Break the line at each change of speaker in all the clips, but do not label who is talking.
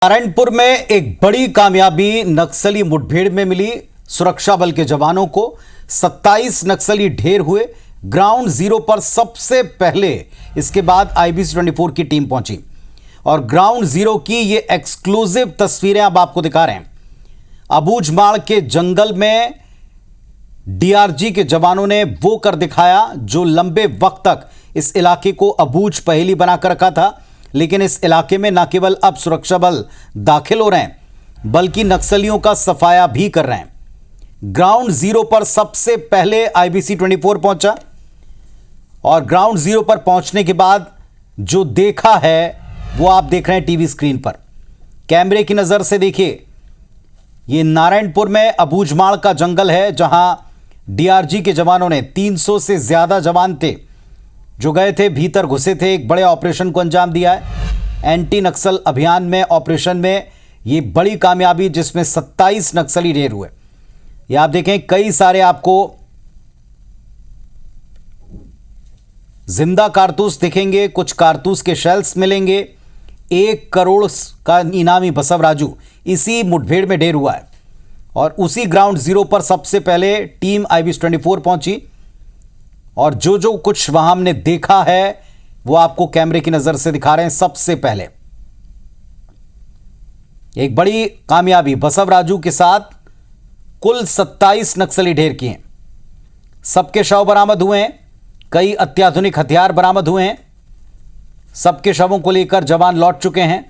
नारायणपुर में एक बड़ी कामयाबी नक्सली मुठभेड़ में मिली। सुरक्षा बल के जवानों को 27 नक्सली ढेर हुए। ग्राउंड जीरो पर सबसे पहले इसके बाद IBC 24 की टीम पहुंची और ग्राउंड जीरो की ये एक्सक्लूसिव तस्वीरें अब आपको दिखा रहे हैं। अबूझमाड़ के जंगल में DRG के जवानों ने वो कर दिखाया जो लंबे वक्त तक इस इलाके को अबूझ पहेली बनाकर रखा था। लेकिन इस इलाके में न केवल अब सुरक्षा बल दाखिल हो रहे हैं बल्कि नक्सलियों का सफाया भी कर रहे हैं। ग्राउंड जीरो पर सबसे पहले IBC 24 पहुंचा और ग्राउंड जीरो पर पहुंचने के बाद जो देखा है वो आप देख रहे हैं टीवी स्क्रीन पर। कैमरे की नजर से देखिए, ये नारायणपुर में अबूझमाड़ का जंगल है जहां DRG के जवानों ने 300 से ज्यादा जवान थे जो गए थे, भीतर घुसे थे, एक बड़े ऑपरेशन को अंजाम दिया है। एंटी नक्सल अभियान में ऑपरेशन में ये बड़ी कामयाबी जिसमें 27 नक्सली ढेर हुए। ये आप देखें, कई सारे आपको जिंदा कारतूस दिखेंगे, कुछ कारतूस के शेल्स मिलेंगे। 1 करोड़ का इनामी बसव राजू इसी मुठभेड़ में ढेर हुआ है और उसी ग्राउंड जीरो पर सबसे पहले टीम IBC 24 पहुंची और जो कुछ वहां हमने देखा है वो आपको कैमरे की नजर से दिखा रहे हैं। सबसे पहले एक बड़ी कामयाबी, बसव राजू के साथ कुल 27 नक्सली ढेर किए। सबके शव बरामद हुए हैं, कई अत्याधुनिक हथियार बरामद हुए हैं। सबके शवों को लेकर जवान लौट चुके हैं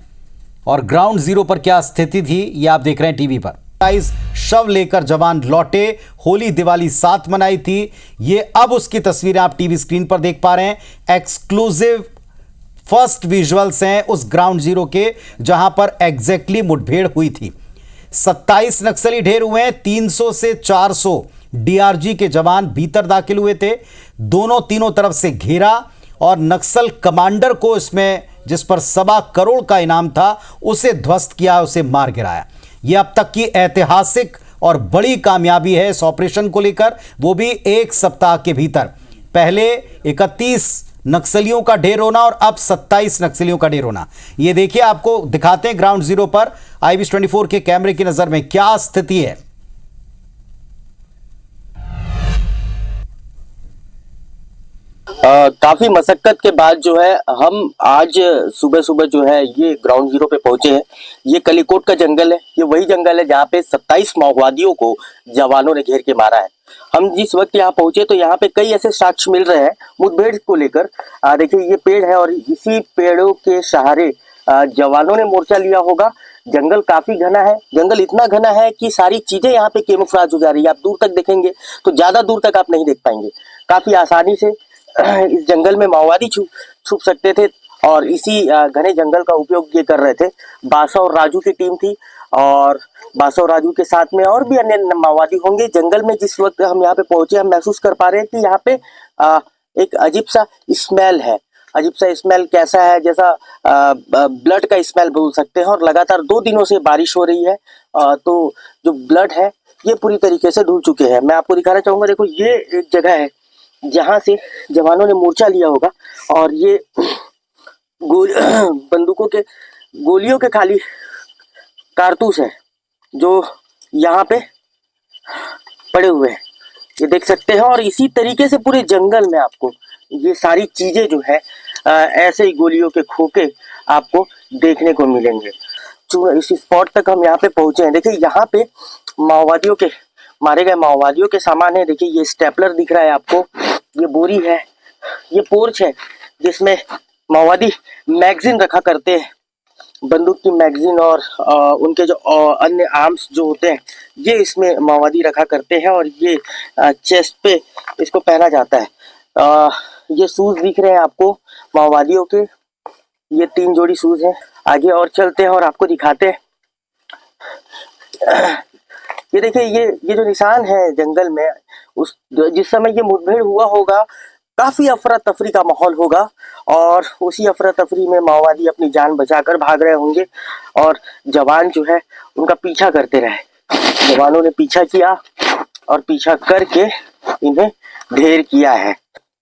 और ग्राउंड जीरो पर क्या स्थिति थी ये आप देख रहे हैं टीवी पर। 27 शव लेकर जवान लौटे, होली दिवाली साथ मनाई थी। ये अब उसकी तस्वीरें आप टीवी स्क्रीन पर देख पा रहे हैं। एक्सक्लूसिव फर्स्ट विजुअल्स हैं उस ग्राउंड जीरो के जहां पर एग्जैक्टली मुठभेड़ हुई थी। 27 नक्सली ढेर हुए हैं, 300 से 400 DRG के जवान भीतर दाखिल हुए थे। तीनों तरफ से घेरा और नक्सल कमांडर को इसमें जिस पर 1.25 करोड़ का इनाम था उसे ध्वस्त किया, उसे मार गिराया। यह अब तक की ऐतिहासिक और बड़ी कामयाबी है इस ऑपरेशन को लेकर, वो भी 1 सप्ताह के भीतर। पहले 31 नक्सलियों का ढेर होना और अब 27 नक्सलियों का ढेर होना। ये देखिए, आपको दिखाते हैं ग्राउंड जीरो पर IBC 24 के कैमरे की नजर में क्या स्थिति है।
काफी मशक्कत के बाद जो है हम आज सुबह सुबह जो है ये ग्राउंड जीरो पे पहुंचे हैं। ये कलीकोट का जंगल है, ये वही जंगल है जहाँ पे 27 माओवादियों को जवानों ने घेर के मारा है। हम जिस वक्त यहाँ पहुंचे तो यहाँ पे कई ऐसे साक्ष्य मिल रहे हैं मुठभेड़ को लेकर। देखिए, ये पेड़ है और इसी पेड़ों के सहारे जवानों ने मोर्चा लिया होगा। जंगल काफी घना है, जंगल इतना घना है कि सारी चीजें यहाँ पे कैमोफ्लेज हो जा रही है। आप दूर तक देखेंगे तो ज्यादा दूर तक आप नहीं देख पाएंगे। काफी आसानी से इस जंगल में माओवादी छुप सकते थे और इसी घने जंगल का उपयोग ये कर रहे थे। बासव राजू की टीम थी और बासव राजू के साथ में और भी अन्य माओवादी होंगे। जंगल में जिस वक्त हम यहाँ पे पहुंचे हम महसूस कर पा रहे हैं कि यहाँ पे एक अजीब सा स्मेल है। अजीब सा स्मेल कैसा है, जैसा ब्लड का स्मेल बोल सकते हैं। और लगातार 2 दिनों से बारिश हो रही है तो जो ब्लड है ये पूरी तरीके से धुल चुके हैं। मैं आपको दिखाना चाहूंगा, देखो ये एक जगह है जहां से जवानों ने मोर्चा लिया होगा और ये बंदूकों के गोलियों के खाली कारतूस है जो यहाँ पे पड़े हुए हैं, ये देख सकते हैं। और इसी तरीके से पूरे जंगल में आपको ये सारी चीजें जो है ऐसे ही गोलियों के खोखे आपको देखने को मिलेंगे। इस स्पॉट तक हम यहाँ पे पहुंचे हैं। देखिए, यहाँ पे माओवादियों के मारे गए माओवादियों के सामान है। देखिए, ये स्टेपलर दिख रहा है आपको, ये बोरी है, ये पोर्च है जिसमें माओवादी मैगजीन रखा करते हैं, बंदूक की मैगजीन और उनके जो अन्य आर्म्स जो होते हैं ये इसमें माओवादी रखा करते हैं। और ये चेस्ट पे इसको पहना जाता है। ये शूज दिख रहे हैं आपको माओवादियों के, ये 3 जोड़ी शूज हैं। आगे और चलते हैं और आपको दिखाते हैं। ये देखिए, ये जो निशान है जंगल में, उस जिस समय ये मुठभेड़ हुआ होगा काफी अफरा तफरी का माहौल होगा और उसी अफरा तफरी में माओवादी अपनी जान बचाकर भाग रहे होंगे और जवान जो है उनका पीछा करते रहे। जवानों ने पीछा किया और पीछा करके इन्हें ढेर किया है।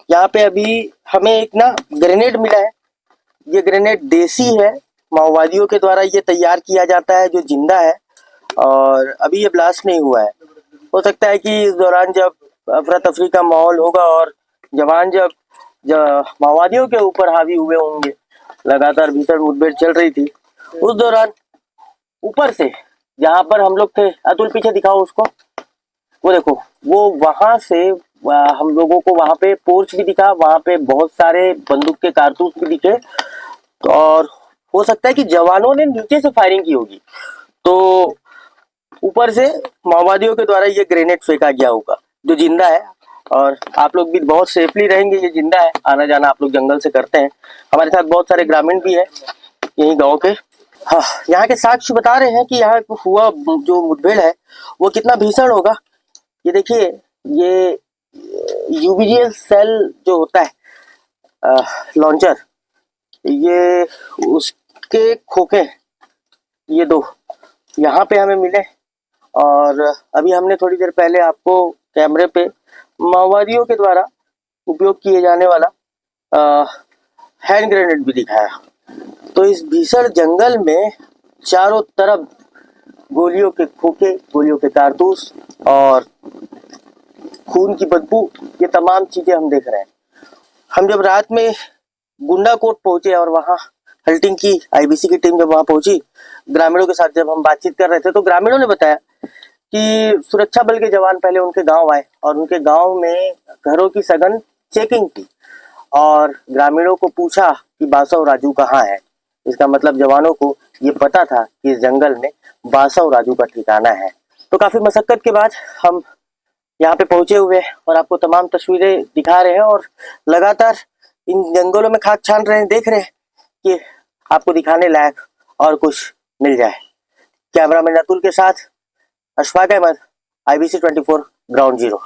यहाँ पे अभी हमें एक ना ग्रेनेड मिला है, ये ग्रेनेड देसी है माओवादियों के द्वारा ये तैयार किया जाता है जो जिंदा है, और अभी ये ब्लास्ट नहीं हुआ है। हो सकता है कि इस दौरान जब अफरा तफरी का माहौल होगा और जवान जब माओवादियों के ऊपर हावी हुए होंगे, लगातार भीषण मुठभेड़ चल रही थी, उस दौरान ऊपर से जहां पर हम लोग थे, अतुल पीछे दिखाओ उसको, वो देखो, वो वहां से हम लोगों को वहां पे पोर्च भी दिखा, वहां पे बहुत सारे बंदूक के कारतूस भी दिखे, और हो सकता है कि जवानों ने नीचे से फायरिंग की होगी, तो ऊपर से माओवादियों के द्वारा ये ग्रेनेड फेंका गया होगा जो जिंदा है। और आप लोग भी बहुत सेफली रहेंगे, ये जिंदा है, आना जाना आप लोग जंगल से करते हैं। हमारे साथ बहुत सारे ग्रामीण भी है यही गांव के। हाँ, यहाँ के साक्ष्य बता रहे हैं कि यहाँ हुआ जो मुठभेड़ है वो कितना भीषण होगा। ये देखिए, ये यूबीजीएल सेल जो होता है लॉन्चर, ये उसके खोखे ये दो यहाँ पे हमें मिले, और अभी हमने थोड़ी देर पहले आपको कैमरे पे माओवादियों के द्वारा उपयोग किए जाने वाला हैंड ग्रेनेड भी दिखाया। तो इस भीषण जंगल में चारों तरफ गोलियों के खोखे, गोलियों के कारतूस और खून की बदबू, ये तमाम चीजें हम देख रहे हैं। हम जब रात में गुंडा कोट पहुंचे और वहां हल्टिंग की आईबीसी की टीम जब वहां पहुंची, ग्रामीणों के साथ जब हम बातचीत कर रहे थे, तो ग्रामीणों ने बताया कि सुरक्षा बल के जवान पहले उनके गांव आए और उनके गांव में घरों की सघन चेकिंग की, और ग्रामीणों को पूछा कि बासव राजू कहाँ है। इसका मतलब जवानों को ये पता था कि इस जंगल में बासव राजू का ठिकाना है। तो काफी मशक्कत के बाद हम यहाँ पे पहुंचे हुए और आपको तमाम तस्वीरें दिखा रहे हैं, और लगातार इन जंगलों में खाक छान रहे हैं, देख रहे हैं कि आपको दिखाने लायक और कुछ मिल जाए। कैमरामैन अतुल के साथ Ashfaq Ahmed, IBC 24 ground zero.